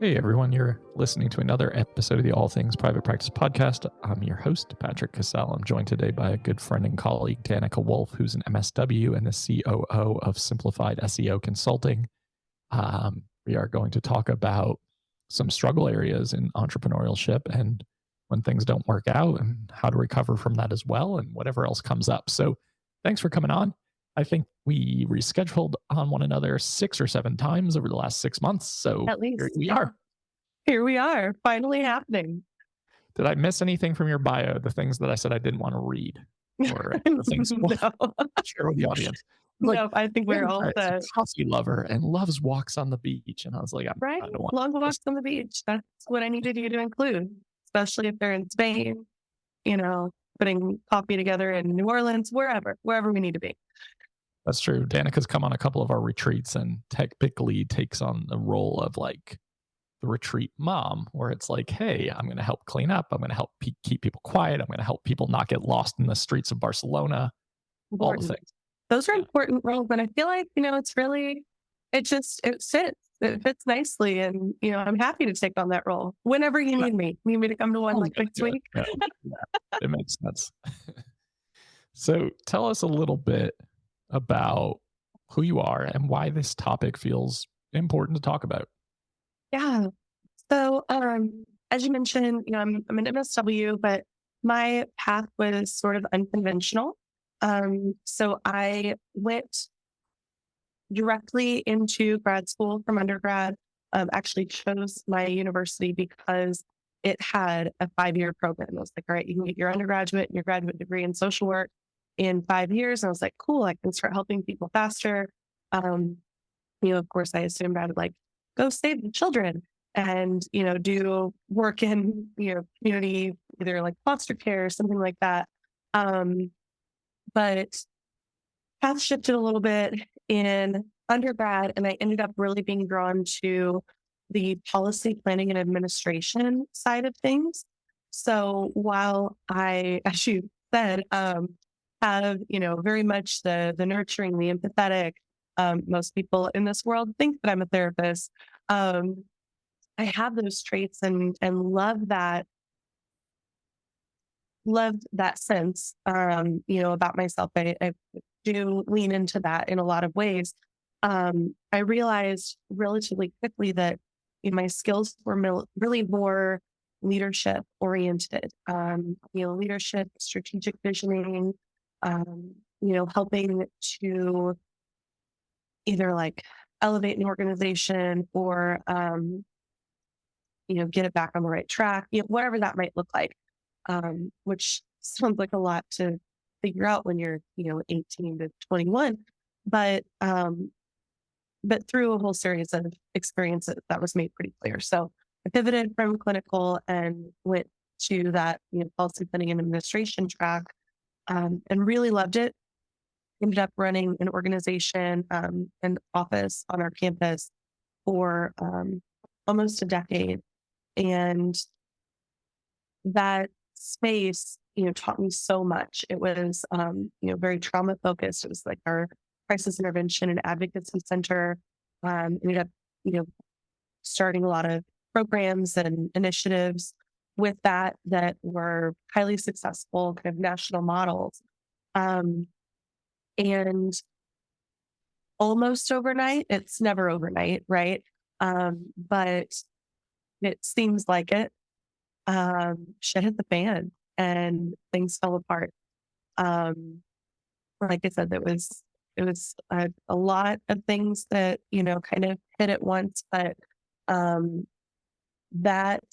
Hey everyone, you're listening to another episode of the All Things Private Practice podcast. I'm your host, Patrick.Casale. I'm joined today by a good friend and colleague, Danica Wolf, who's an MSW and the COO of Simplified SEO Consulting. We are going to talk about some struggle areas in entrepreneurship and when things don't work out and how to recover from that as well and whatever else comes up. So thanks for coming on. I think we rescheduled on one another 6 or 7 times over the last 6 months. So At here least. we are. Here we are, finally happening. Did I miss anything from your bio? The things that I said I didn't want to read, or the things you want No, to share with the audience? Like, no, I think we're all a set. coffee lover and loves walks on the beach, and I was like, Right? I don't want Long walks this. on the beach. That's what I needed you to include, especially if they're in Spain, putting coffee together in New Orleans, wherever we need to be. That's true. Danica's come on a couple of our retreats and typically takes on the role of like the retreat mom, where it's like, hey, I'm going to help clean up. I'm going to help keep people quiet. I'm going to help people not get lost in the streets of Barcelona. All the Important. things. Those are Yeah. important roles, but I feel like, it's really, it fits nicely. And, I'm happy to take on that role whenever you need me. Need me to come to one like next week? Yeah, it makes sense. So tell us a little bit about who you are and why this topic feels important to talk about. Yeah. So, as you mentioned, I'm an MSW, but my path was sort of unconventional. So I went directly into grad school from undergrad. Actually chose my university because it had a 5-year program. I was like, all right, you can get your undergraduate and your graduate degree in social work in 5 years. And I was like, cool, I can start helping people faster. Of course, I assumed I would like go save the children and, do work in, community, either like foster care or something like that. But path shifted a little bit in undergrad, and I ended up really being drawn to the policy planning and administration side of things. So while I, as you said, have, very much the nurturing, the empathetic, most people in this world think that I'm a therapist. I have those traits and loved that sense, about myself. I do lean into that in a lot of ways. I realized relatively quickly that my skills were really more leadership oriented, leadership, strategic visioning, helping to either like elevate an organization or, get it back on the right track, whatever that might look like, which sounds like a lot to figure out when you're, 18 to 21. But through a whole series of experiences, that was made pretty clear. So I pivoted from clinical and went to that, policy planning and administration track, and really loved it. Ended up running an organization, an office on our campus for almost a decade. And that space, taught me so much. It was, very trauma focused. It was like our crisis intervention and advocacy center. Ended up, starting a lot of programs and initiatives with that were highly successful, kind of national models. And almost overnight, it's never overnight, right? But it seems like it. Shit hit the fan and things fell apart. Like I said, it was a lot of things that, kind of hit at once, but that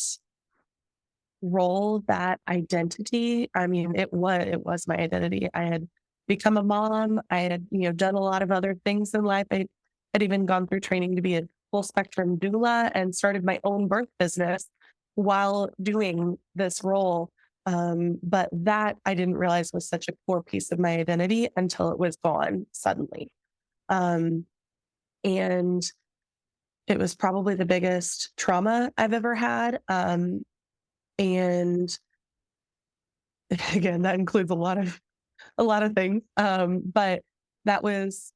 role, that identity, I mean, it was my identity. I had become a mom. I had, done a lot of other things in life. I had even gone through training to be a full spectrum doula and started my own birth business while doing this role. But that I didn't realize was such a core piece of my identity until it was gone suddenly. And it was probably the biggest trauma I've ever had. And again, that includes a lot of things. But that was,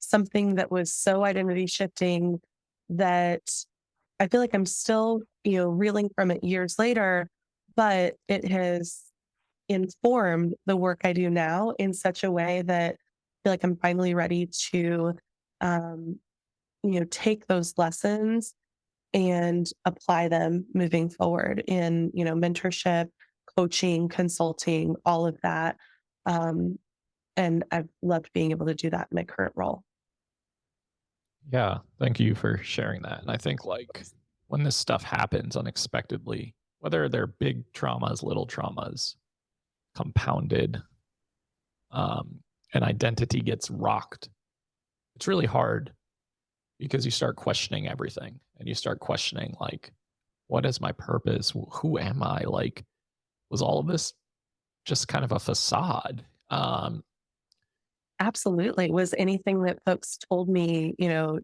something that was so identity shifting that I feel like I'm still, reeling from it years later, but it has informed the work I do now in such a way that I feel like I'm finally ready to, um, take those lessons and apply them moving forward in, mentorship, coaching, consulting, all of that. Um, and I've loved being able to do that in my current role. Yeah, thank you for sharing that. And I think like when this stuff happens unexpectedly, whether they're big traumas, little traumas, compounded, um, and identity gets rocked, it's really hard because you start questioning everything and you start questioning like, what is my purpose? Who am I? Like, was all of this just kind of a facade? Absolutely. Was anything that folks told me,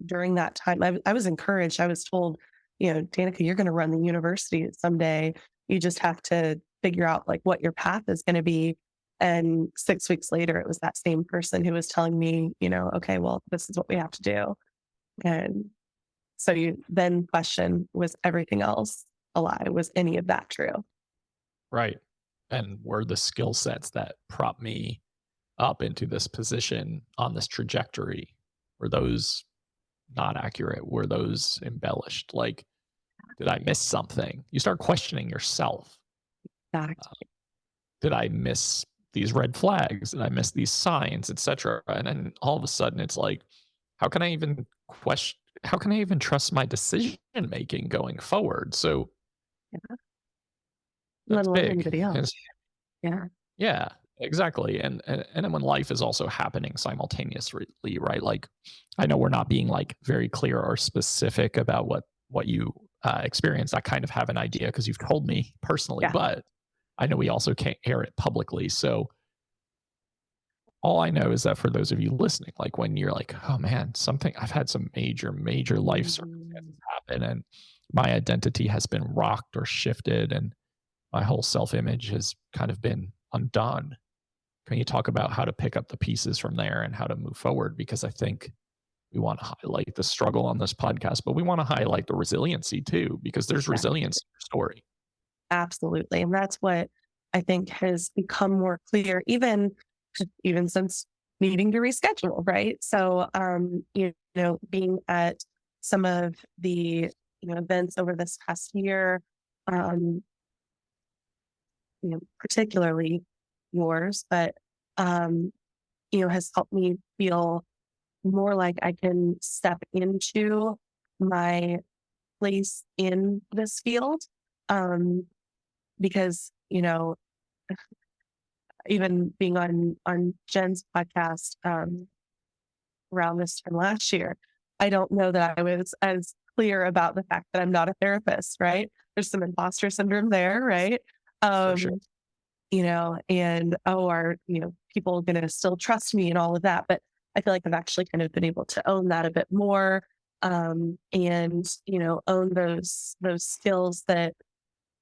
during that time, I was encouraged. I was told, Danica, you're going to run the university someday. You just have to figure out like what your path is going to be. And 6 weeks later, it was that same person who was telling me, okay, well, this is what we have to do. And so you then question, was everything else a lie? Was any of that true? Right. And were the skill sets that prop me up into this position on this trajectory, were those not accurate? Were those embellished? Like, did I miss something? You start questioning yourself. Fact. Did I miss these red flags? Did I miss these signs, etc.? And then all of a sudden it's like, how can I even question, how can I even trust my decision making going forward? So Yeah. Let that's alone big. anybody else. And Yeah. yeah, exactly. And then when life is also happening simultaneously, right? Like, I know we're not being like very clear or specific about what you experienced. I kind of have an idea because you've told me personally, Yeah. but I know we also can't air it publicly. So all I know is that for those of you listening, like when you're like, oh man, something, I've had some major life Mhm. circumstances happen, and my identity has been rocked or shifted, and my whole self image has kind of been undone. Can you talk about how to pick up the pieces from there and how to move forward? Because I think we want to highlight the struggle on this podcast, but we want to highlight the resiliency too, because there's Exactly. resilience in your story. Absolutely. And that's what I think has become more clear, even since needing to reschedule, right? So being at some of the events over this past year, um, particularly yours, but um, has helped me feel more like I can step into my place in this field. Um, because, even being on Jen's podcast around this time last year, I don't know that I was as clear about the fact that I'm not a therapist, right? There's some imposter syndrome there, right? For sure. Um, and are, people going to still trust me and all of that. But I feel like I've actually kind of been able to own that a bit more, and, own those skills that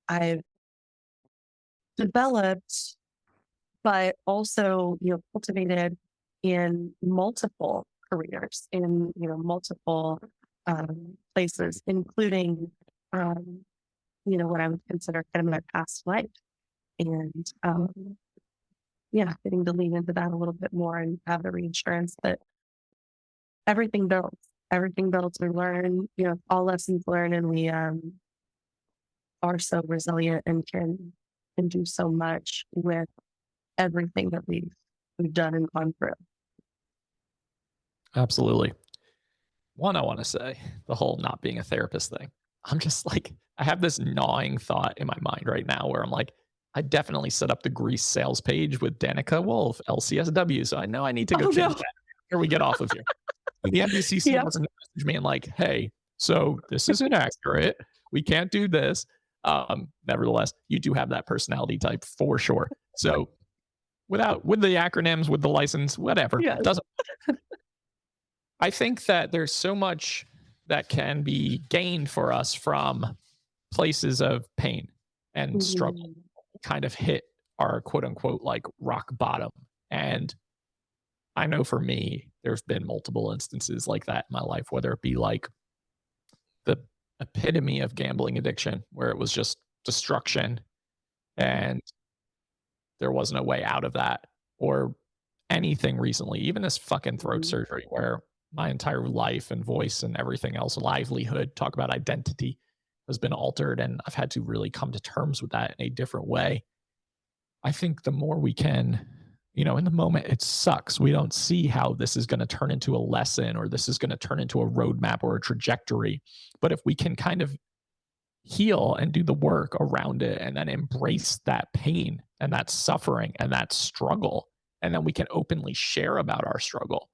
I've developed, but also, cultivated in multiple careers, in, multiple places, including, um, what I would consider kind of my past life. And yeah, getting to lean into that a little bit more and have the reinsurance that everything builds. Everything builds. We learn, all lessons learned, and we are so resilient and can do so much with everything that we've done and gone through. Absolutely. One, I want to say the whole not being a therapist thing. I'm just like, I have this gnawing thought in my mind right now where I'm like, I definitely set up the Greece sales page with Danica Wolf, LCSW. So I know I need to go Oh change no. that. Here we get off of here. The NBCC Yep. doesn't message me and like, hey, so this is inaccurate. We can't do this. Nevertheless, you do have that personality type for sure. So with the acronyms, with the license, whatever, Yes. doesn't. I think that there's so much that can be gained for us from places of pain and struggle. Mhm. Kind of hit our quote unquote like rock bottom. And I know for me, there's been multiple instances like that in my life, whether it be like the epitome of gambling addiction, where it was just destruction and there was no way out of that, or anything recently, even this fucking throat Mhm. surgery where my entire life and voice and everything else, livelihood, talk about identity, has been altered. And I've had to really come to terms with that in a different way. I think the more we can, in the moment, it sucks. We don't see how this is going to turn into a lesson or this is going to turn into a roadmap or a trajectory. But if we can kind of heal and do the work around it and then embrace that pain and that suffering and that struggle, and then we can openly share about our struggle,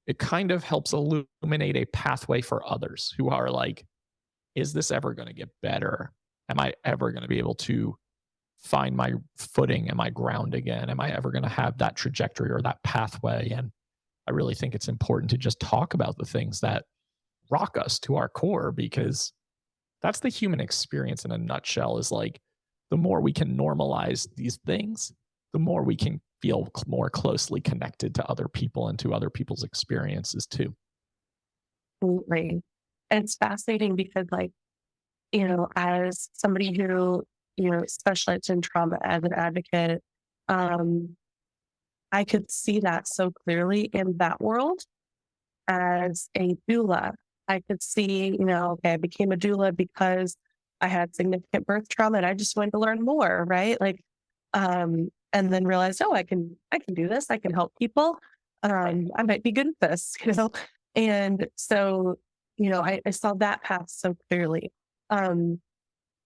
it kind of helps illuminate a pathway for others who are like, is this ever going to get better? Am I ever going to be able to find my footing and my ground again? Am I ever going to have that trajectory or that pathway? And I really think it's important to just talk about the things that rock us to our core, because that's the human experience in a nutshell. Is like, the more we can normalize these things, the more we can feel more closely connected to other people and to other people's experiences too. Absolutely. And it's fascinating because, like, as somebody who, specialized in trauma as an advocate, um, I could see that so clearly in that world. As a doula, I could see, okay, I became a doula because I had significant birth trauma and I just wanted to learn more, right? Like, and then realized, oh, I can do this. I can help people. I might be good at this, And so, I saw that path so clearly. Um,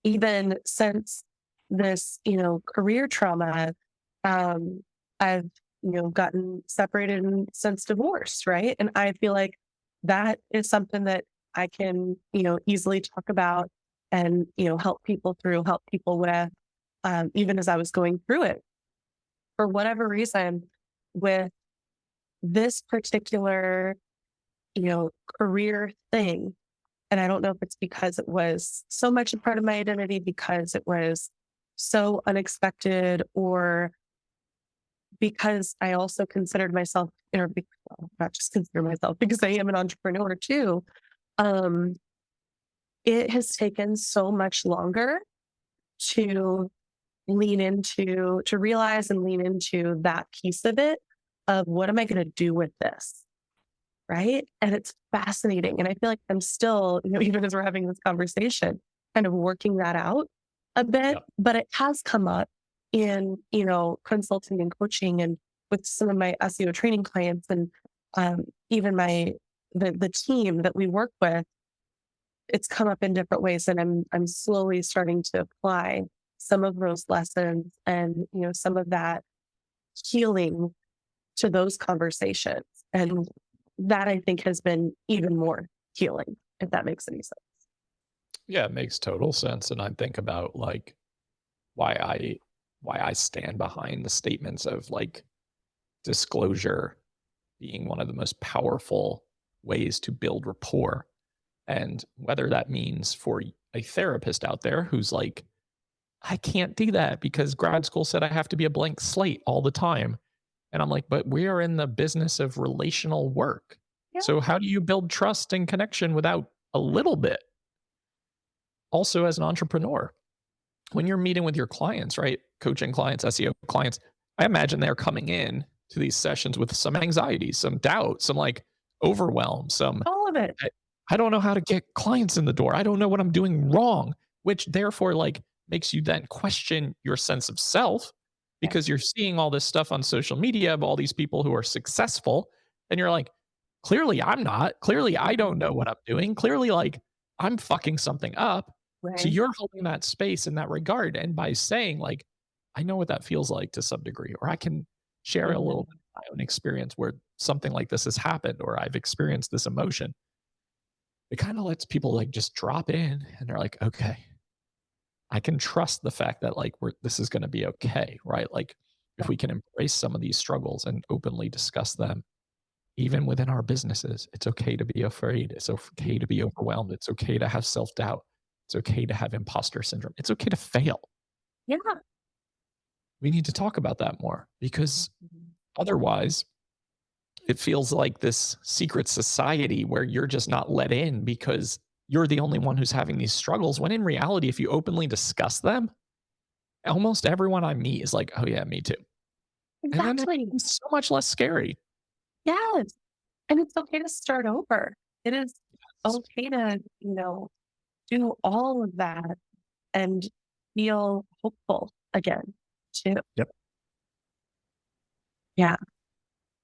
Even since this, career trauma, um, I've, gotten separated and since divorced, right? And I feel like that is something that I can, easily talk about and, help people through, help people with, even as I was going through it. For whatever reason, with this particular, career thing, and I don't know if it's because it was so much a part of my identity, because it was so unexpected, or because I also considered myself, well, not just consider myself, because I am an entrepreneur too. Um, it has taken so much longer to to realize and lean into that piece of it, of what am I going to do with this? Right. And it's fascinating. And I feel like I'm still, even as we're having this conversation, kind of working that out a bit, Yeah. but it has come up in, consulting and coaching and with some of my SEO training clients, and even the team that we work with. It's come up in different ways, and I'm slowly starting to apply some of those lessons and, some of that healing to those conversations. And that, I think, has been even more healing, if that makes any sense. Yeah, it makes total sense. And I think about like why I stand behind the statements of like disclosure being one of the most powerful ways to build rapport. And whether that means for a therapist out there who's like, I can't do that because grad school said I have to be a blank slate all the time. And I'm like, but we are in the business of relational work. Yeah. So how do you build trust and connection without a little bit? Also, as an entrepreneur, when you're meeting with your clients, right? Coaching clients, SEO clients, I imagine they're coming in to these sessions with some anxiety, some doubt, some like overwhelm, some All of it. I, I don't know how to get clients in the door. I don't know what I'm doing wrong, which therefore like makes you then question your sense of self, Yeah. because you're seeing all this stuff on social media of all these people who are successful and you're like, clearly I'm not. Clearly I don't know what I'm doing. Clearly like I'm fucking something up. So Right. you're holding that space in that regard. And by saying like, I know what that feels like to some degree, or I can share a little Mhm. bit of my own experience where something like this has happened, or I've experienced this emotion. It kind of lets people like just drop in and they're like, okay, I can trust the fact that like this is going to be okay. Right. Like if Yeah. we can embrace some of these struggles and openly discuss them, even within our businesses, it's okay to be afraid. It's okay to be overwhelmed. It's okay to have self doubt. It's okay to have imposter syndrome. It's okay to fail. Yeah. We need to talk about that more, because Mhm. otherwise it feels like this secret society where you're just not let in because you're the only one who's having these struggles, when in reality, if you openly discuss them, almost everyone I meet is like, "Oh yeah, me too." And then Exactly. it's so much less scary. Yes. And it's okay to start over. It is Yes. okay to, do all of that and feel hopeful again, too. Yep. Yeah.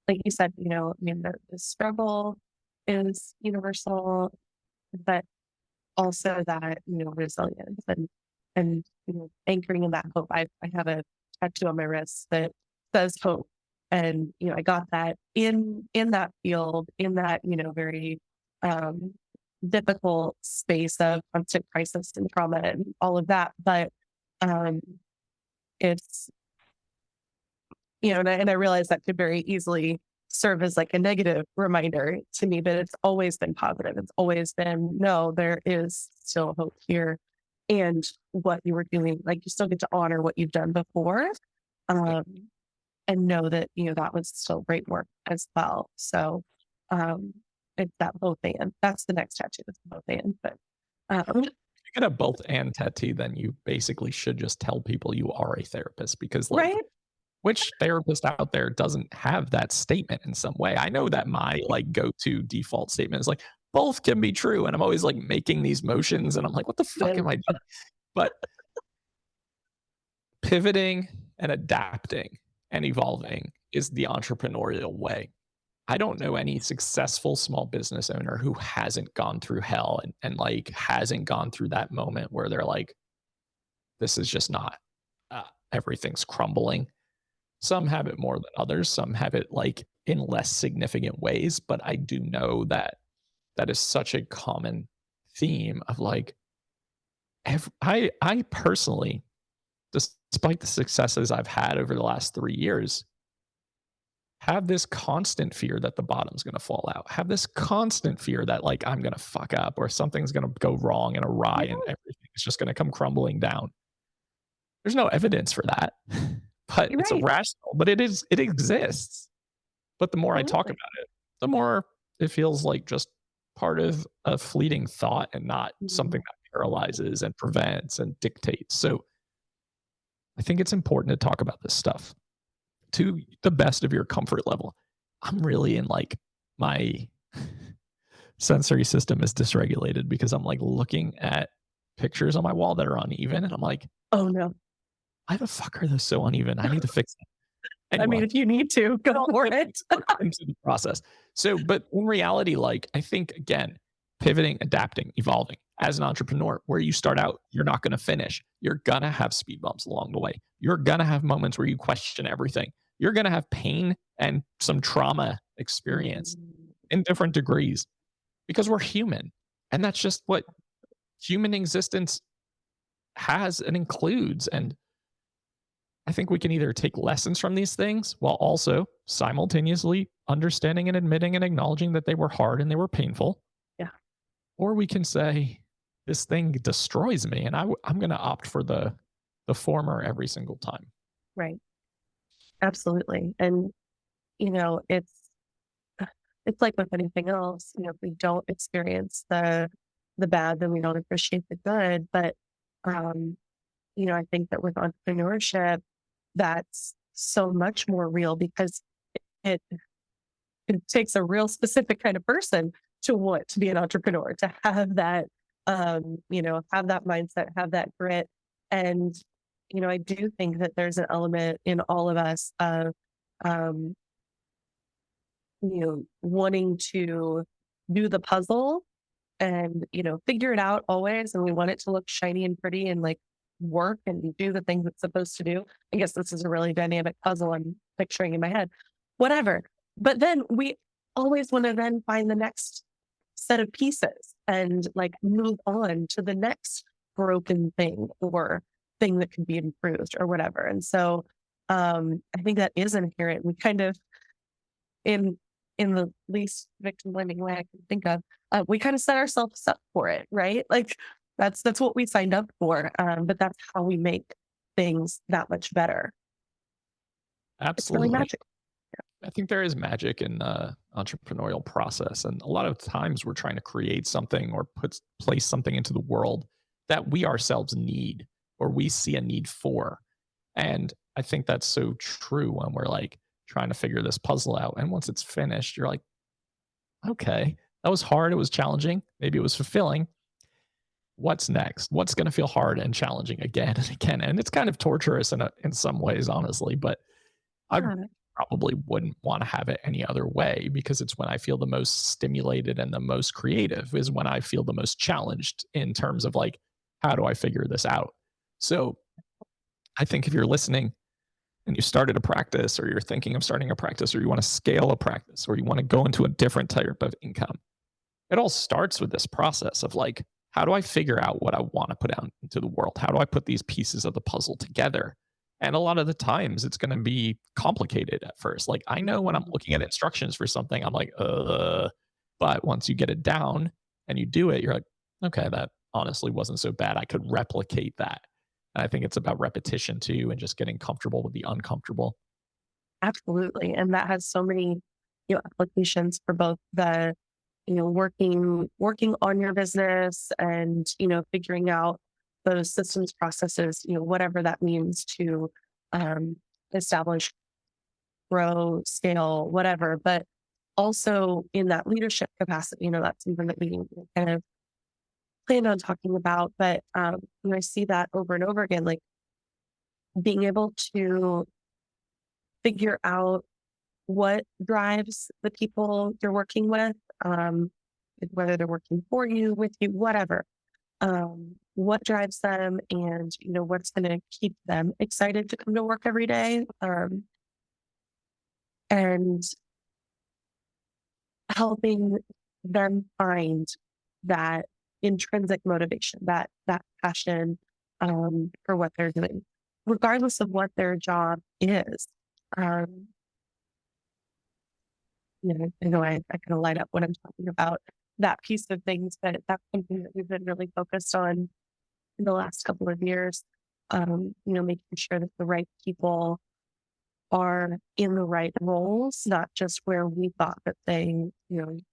Like you said, I mean, the struggle is universal, but also that, resilience and, anchoring in that hope. I have a tattoo on my wrist that says hope. And, I got that in that field, in that, very um, difficult space of constant crisis and trauma and all of that. But um, it's, and I realize that could very easily serve as like a negative reminder to me, but it's always been positive. It's always been, no, there is still hope here. And what you were doing, like you still get to honor what you've done before. Um, and know that, that was still great work as well. So um, it's that both and. That's the next tattoo. It's both and. But If you get a both and tattoo, then you basically should just tell people you are a therapist, because like, right, which therapist out there doesn't have that statement in some way? I know that my like go-to default statement is like, both can be true. And I'm always like making these motions and I'm like, what the fuck am I doing? But pivoting and adapting and evolving is the entrepreneurial way. I don't know any successful small business owner who hasn't gone through hell and like hasn't gone through that moment where they're like, this is just not, everything's crumbling. Some have it more than others. Some have it like in less significant ways. But I do know that that is such a common theme of like, I personally, despite the successes I've had over the last 3 years, have this constant fear that the bottom's going to fall out, have this constant fear that like I'm going to fuck up or something's going to go wrong and awry and everything is just going to come crumbling down. There's no evidence for that, but you're it's right. irrational, but it exists. But the more I talk Absolutely. about it, the more it feels like just part of a fleeting thought and not something Mhm. that paralyzes and prevents and dictates. So I think it's important to talk about this stuff to the best of your comfort level. I'm really in like my sensory system is dysregulated because I'm like looking at pictures on my wall that are uneven and I'm like, Oh no. why the fuck are those so uneven? I need to fix them. I mean, Anyway, if you need to, go for it. into the process. So, but in reality, like I think again, pivoting, adapting, evolving as an entrepreneur, where you start out, you're not going to finish. You're going to have speed bumps along the way. You're going to have moments where you question everything. You're going to have pain and some trauma experience Mhm. in different degrees because we're human. And that's just what human existence has and includes. And I think we can either take lessons from these things while also simultaneously understanding and admitting and acknowledging that they were hard and they were painful, Yeah, or we can say this thing destroys me, and I'm going to opt for the former every single time. right. Absolutely. And, you know, it's it's like with anything else, if we don't experience the bad, then we don't appreciate the good. But um, I think that with entrepreneurship, that's so much more real because it it takes a real specific kind of person to want to be an entrepreneur, to have that have that mindset, have that grit. And, I do think that there's an element in all of us of um, wanting to do the puzzle and, figure it out always. And we want it to look shiny and pretty and like work and do the things it's supposed to do. I guess this is a really dynamic puzzle I'm picturing in my head. Whatever. But then we always want to then find the next set of pieces and like move on to the next broken thing or thing that could be improved or whatever. And so I think that is inherent. We kind of in in the least victim blaming way I can think of, we kind of set ourselves up for it, right? Like that's what we signed up for. But that's how we make things that much better. It's really Absolutely. magic. I think there is magic in the entrepreneurial process. And a lot of times we're trying to create something or place something into the world that we ourselves need or we see a need for. And I think that's so true when we're like trying to figure this puzzle out. And once it's finished, you're like, okay, that was hard. It was challenging. Maybe it was fulfilling. What's next? What's going to feel hard and challenging again and again? And it's kind of torturous in some ways, honestly, but I Yeah. probably wouldn't want to have it any other way because it's when I feel the most stimulated and the most creative is when I feel the most challenged in terms of like, how do I figure this out? So I think if you're listening and you started a practice or you're thinking of starting a practice or you want to scale a practice or you want to go into a different type of income, it all starts with this process of like, how do I figure out what I want to put out into the world? How do I put these pieces of the puzzle together? And a lot of the times it's going to be complicated at first. Like I know when I'm looking at instructions for something, I'm like, but once you get it down and you do it, you're like, okay, that honestly wasn't so bad. I could replicate that. And I think it's about repetition too and just getting comfortable with the uncomfortable. Absolutely. And that has so many, applications for both the, working on your business and, figuring out those systems, processes, whatever that means to um, establish, grow, scale, whatever. But also in that leadership capacity, that's something that we kind of planned on talking about. But I see that over and over again, like being able to figure out what drives the people you're working with, whether they're working for you, with you, whatever. What drives them, and what's going to keep them excited to come to work every day, and helping them find that intrinsic motivation, that passion for what they're doing, regardless of what their job is. Um, I know I kind of light up when I'm talking about that piece of things, but that's something that we've been really focused on in the last couple of years. Making sure that the right people are in the right roles, not just where we thought that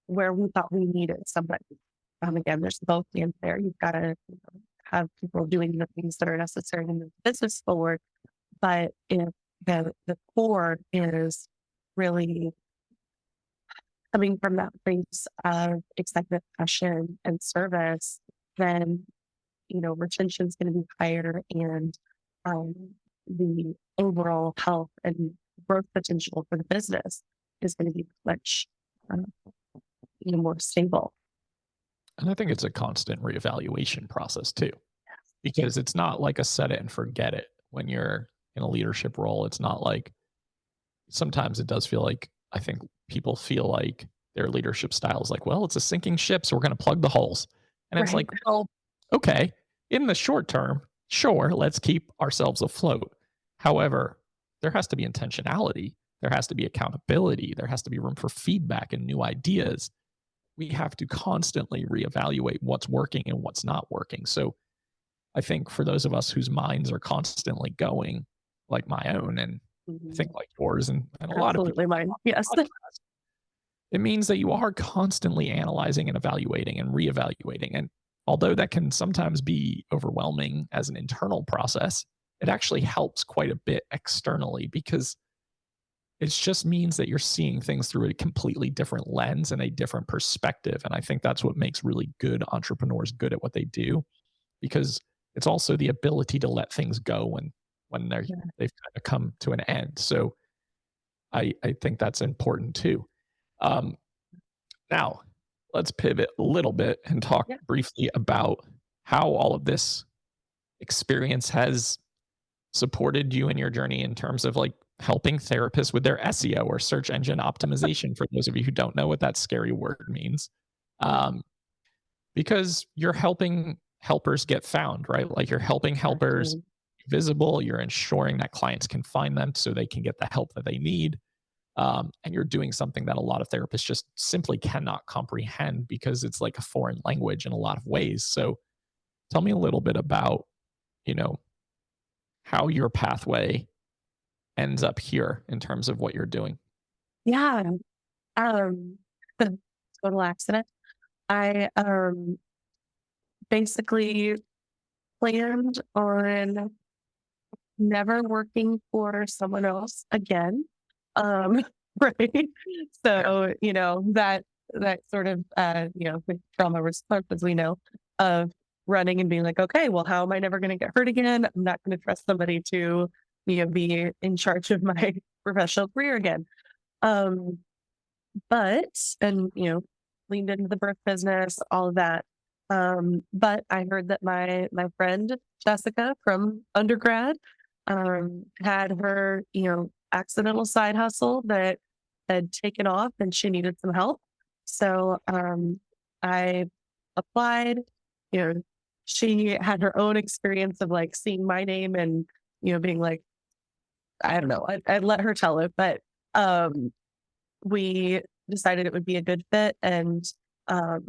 where we thought we needed somebody. Again, there's both in there. You've got to have people doing the things that are necessary to move the business forward. But if the core is really coming from that place of excitement, passion, and service, then retention is going to be higher, and um, the overall health and growth potential for the business is going to be much um, more stable. And I think it's a constant reevaluation process too, because it's not like a set it and forget it when you're in a leadership role. It's not like sometimes it does feel like I think people feel like their leadership style is like, well, it's a sinking ship, so we're going to plug the holes. And it's Right. like, well, okay, in the short term, sure, let's keep ourselves afloat. However, there has to be intentionality, there has to be accountability, there has to be room for feedback and new ideas. We have to constantly reevaluate what's working and what's not working. So I think for those of us whose minds are constantly going, like my own, and I think like yours and a lot of people, Absolutely mine. Yes. it means that you are constantly analyzing and evaluating and reevaluating. And although that can sometimes be overwhelming as an internal process, it actually helps quite a bit externally because it just means that you're seeing things through a completely different lens and a different perspective. And I think that's what makes really good entrepreneurs good at what they do, because it's also the ability to let things go when they've kind of come to an end. So I think that's important too. Um, Now, let's pivot a little bit and talk Yeah. briefly about how all of this experience has supported you in your journey in terms of like helping therapists with their SEO or search engine optimization. For those of you who don't know what that scary word means, um, because you're helping helpers get found, right? Like you're helping helpers Absolutely. be visible, you're ensuring that clients can find them so they can get the help that they need. And you're doing something that a lot of therapists just simply cannot comprehend because it's like a foreign language in a lot of ways. So tell me a little bit about, you know, how your pathway ends up here in terms of what you're doing. Yeah. Um, total accident. I basically planned on never working for someone else again. Um, right. Yeah. So, that sort of with trauma response, as we know, of running and being like, okay, well, how am I never gonna get hurt again? I'm not gonna trust somebody to, be in charge of my professional career again. Um, but and leaned into the birth business, all of that. But I heard that my friend Jessica from undergrad had her accidental side hustle that had taken off, and she needed some help. So I applied. You know, she had her own experience of like seeing my name and being like, I don't know, I'd let her tell it, but um, we decided it would be a good fit. And um,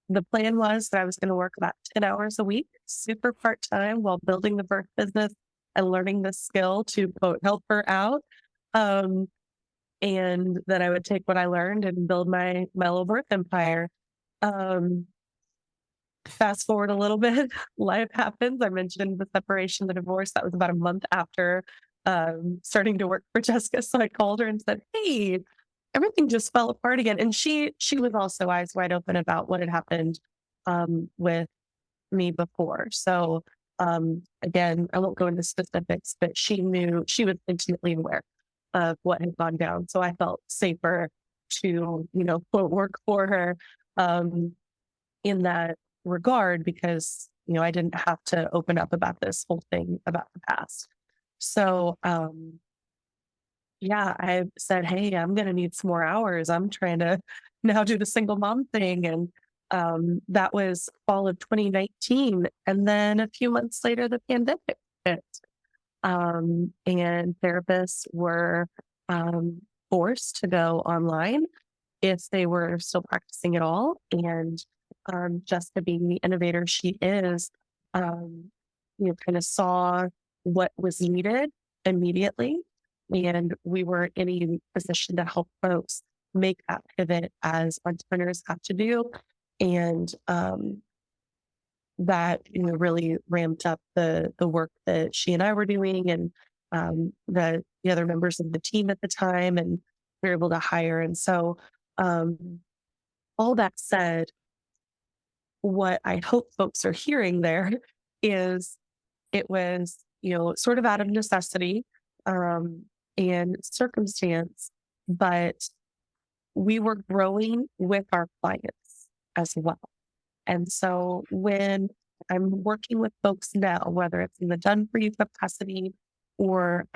the plan was that I was going to work about 10 hours a week, super part time, while building the birth business and learning the skill to quote, help her out. Um, and that I would take what I learned and build my little birth empire. Um, Fast forward a little bit, life happens. I mentioned the separation, the divorce. That was about a month after starting to work for Jessica. So I called her and said, "Hey, everything just fell apart again." And she was also eyes wide open about what had happened with me before. So again, I won't go into specifics, but she was intimately aware of what had gone down. So I felt safer to quote work for her. Um, in that regard because I didn't have to open up about this whole thing about the past. So yeah, I said, "Hey, I'm going to need some more hours. I'm trying to now do the single mom thing." And that was fall of 2019, and then a few months later the pandemic hit. And therapists were um, forced to go online if they were still practicing at all. And Jessica, being the innovator she is, um, kind of saw what was needed immediately. And we were in a position to help folks make that pivot as entrepreneurs have to do. And that really ramped up the work that she and I were doing, and the other members of the team at the time, and we were able to hire. And so um, all that said, what I hope folks are hearing there is it was, sort of out of necessity um, and circumstance, but we were growing with our clients as well. And so when I'm working with folks now, whether it's in the done for you capacity or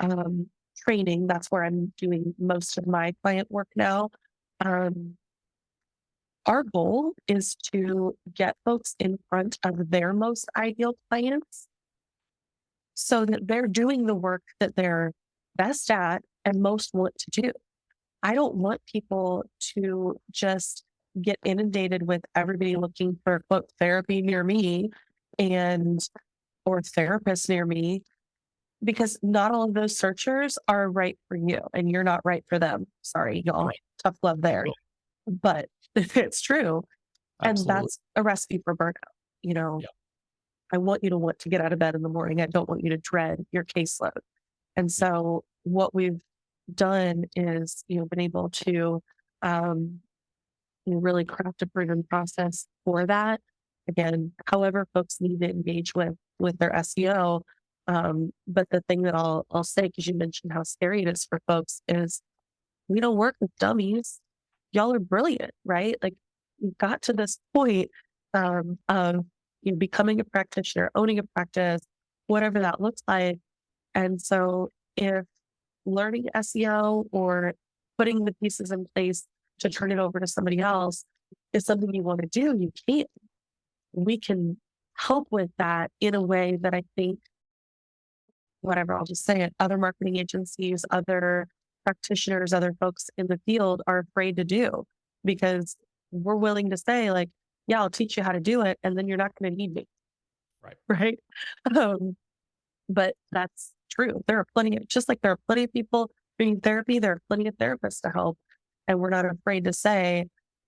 training, that's where I'm doing most of my client work now. Um, our goal is to get folks in front of their most ideal clients so that they're doing the work that they're best at and most want to do. I don't want people to just get inundated with everybody looking for quote therapy near me and or therapists near me, because not all of those searchers are right for you and you're not right for them. Sorry, y'all. Right. Tough love there. Well, But it's true. And absolutely. that's a recipe for burnout. You know, Yeah. I want you to want to get out of bed in the morning. I don't want you to dread your caseload. And so what we've done is, been able to um, really craft a proven process for that. Again, however folks need to engage with their SEO. But the thing that I'll say, because you mentioned how scary it is for folks, is we don't work with dummies. Y'all are brilliant, right? Like you got to this point of becoming a practitioner, owning a practice, whatever that looks like. And so if learning SEO or putting the pieces in place to turn it over to somebody else is something you want to do, you can. We can help with that in a way that I think, whatever, I'll just say it, other marketing agencies, other practitioners, other folks in the field are afraid to do, because we're willing to say, like, yeah, I'll teach you how to do it, and then you're not going to need me. Right. Right. Um, but that's true. There are plenty of, just like there are plenty of people doing therapy, there are plenty of therapists to help. And we're not afraid to say,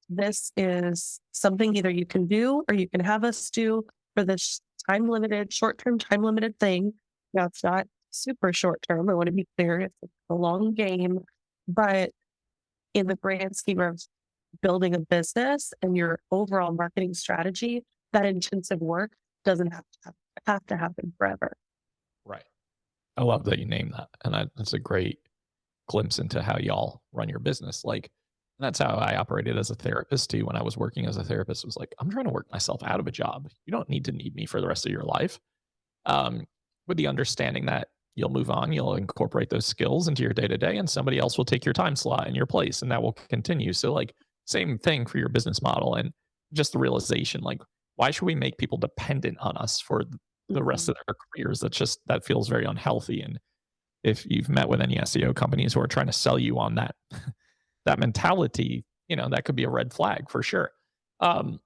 this is something either you can do or you can have us do for this short-term time limited thing. Now, it's not super short term. I want to be clear. It's a long game, but in the grand scheme of building a business and your overall marketing strategy, that intensive work doesn't have to happen forever. Right. I love that you named that. And that's a great glimpse into how y'all run your business. Like, that's how I operated as a therapist too. When I was working as a therapist, it was like, I'm trying to work myself out of a job. You don't need to need me for the rest of your life. Um, with the understanding that you'll move on, you'll incorporate those skills into your day to day, and somebody else will take your time slot in your place, and that will continue. So, like, same thing for your business model, and just the realization, like, why should we make people dependent on us for the rest Mhm. of their careers? That feels very unhealthy. And if you've met with any SEO companies who are trying to sell you on that that mentality, that could be a red flag for sure. Um,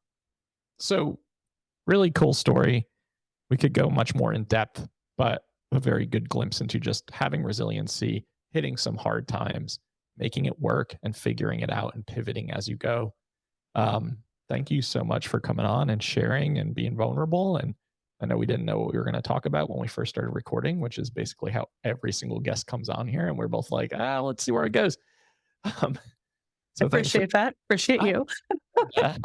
so really cool story. We could go much more in depth, but a very good glimpse into just having resiliency, hitting some hard times, making it work, and figuring it out and pivoting as you go. Um, Thank you so much for coming on and sharing and being vulnerable. And I know we didn't know what we were going to talk about when we first started recording, which is basically how every single guest comes on here. And we're both like, let's see where it goes. Um, I so thanks for appreciate that. Appreciate you. that.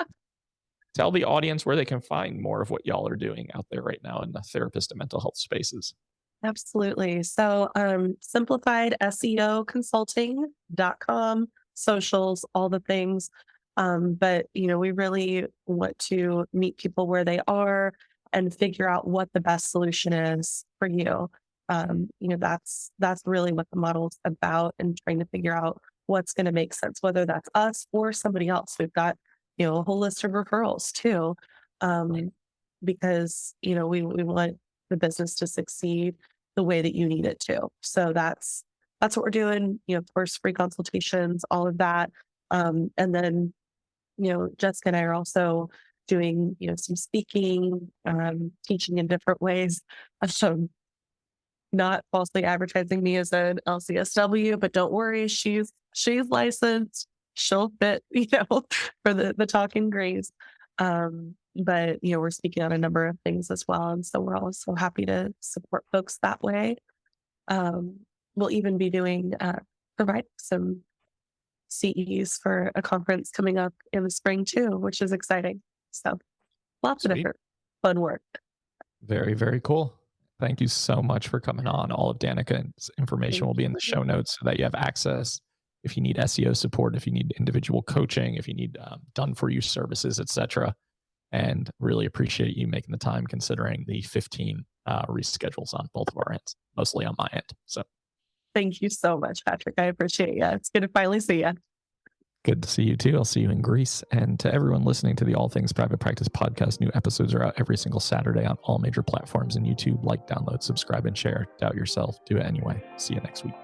Tell the audience where they can find more of what y'all are doing out there right now in the therapist and mental health spaces. Absolutely. So, simplified SEO consulting.com, socials, all the things. But, we really want to meet people where they are and figure out what the best solution is for you. That's really what the model's about, and trying to figure out what's going to make sense, whether that's us or somebody else. We've got, a whole list of referrals too. Right. Um, because, we want the business to succeed the way that you need it to. So that's what we're doing. Of course, free consultations, all of that. And then, Jessica and I are also doing, some speaking, teaching in different ways. So not falsely advertising me as an LCSW, but don't worry, she's licensed. She'll fit, for the talking grays. But we're speaking on a number of things as well, and so we're also happy to support folks that way. We'll even be doing provide some CEs for a conference coming up in the spring too, which is exciting. So lots of Sweet. different fun work. Very, very cool. Thank you so much for coming on. All of Danica's information Thank will be in the you. show notes so that you have access. If you need SEO support, if you need individual coaching, if you need done for you services, etc. And really appreciate you making the time, considering the 15 reschedules on both of our ends, mostly on my end. So Thank you so much, Patrick. I appreciate you. It's good to finally see you. good to see you too. I'll see you in Greece. And to everyone listening to the All Things Private Practice podcast, new episodes are out every single Saturday on all major platforms and YouTube. Like, download, subscribe, and share. Doubt yourself. Do it anyway. See you next week.